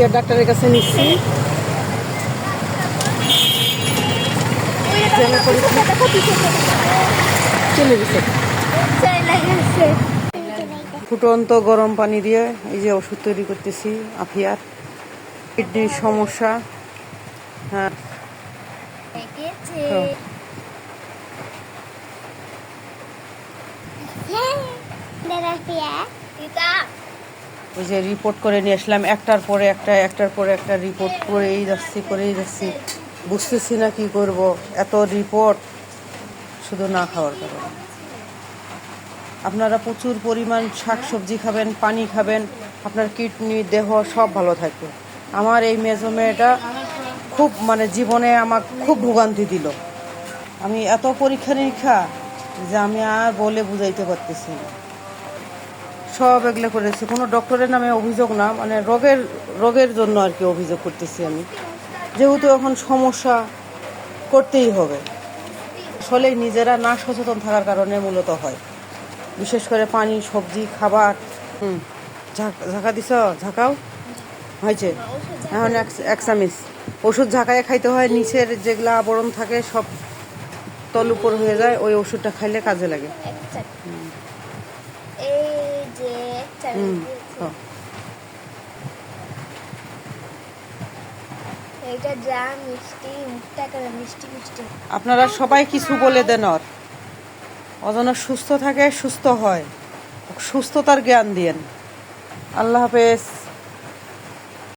আফিয়া ডাক্তারের কাছে নিচ্ছি। চলে গেছে। ফুটন্ত গরম পানি দিয়ে এই যে ওষুধ তৈরি করতেছি আফিয়ার কিডনির সমস্যা। হ্যাঁ, ওই যে রিপোর্ট করে নিয়ে আসলাম, একটার পরে একটা রিপোর্ট করেই যাচ্ছি। বুঝতেছি না কি করব, এত রিপোর্ট শুধু না খাওয়ার কারণে। আপনারা প্রচুর পরিমাণ শাকসবজি খাবেন, পানি খাবেন, আপনার কিডনি দেহ সব ভালো থাকবে। আমার এই মেজো মেয়েটা খুব জীবনে আমার খুব ভোগান্তি দিল। আমি এত পরীক্ষা নিরীক্ষা যে আমি আর বলে বুঝাইতে পারতেছি না। সব এগুলো করেছি, কোনো ডক্টরের নামে অভিযোগ না, রোগের জন্য আর কি অভিযোগ করতেছি আমি, যেহেতু এখন সমস্যা করতেই হবে। আসলে নিজেরা না সচেতন থাকার কারণে মূলত হয়, বিশেষ করে পানি, সবজি, খাবার। ঝাঁকা দিছ, ঝাঁকাও হয়েছে। এখন এক চামিচ ওষুধ ঝাঁকায় খাইতে হয়, নিচের যেগুলা আবরণ থাকে সব তল উপর হয়ে যায়, ওই ওষুধটা খাইলে কাজে লাগে। আপনারা সবাই কিছু বলে দেন, ও যেন সুস্থ থাকে, সুস্থ হয়, সুস্থতার জ্ঞান দিয়েন। আল্লাহ হাফেজ।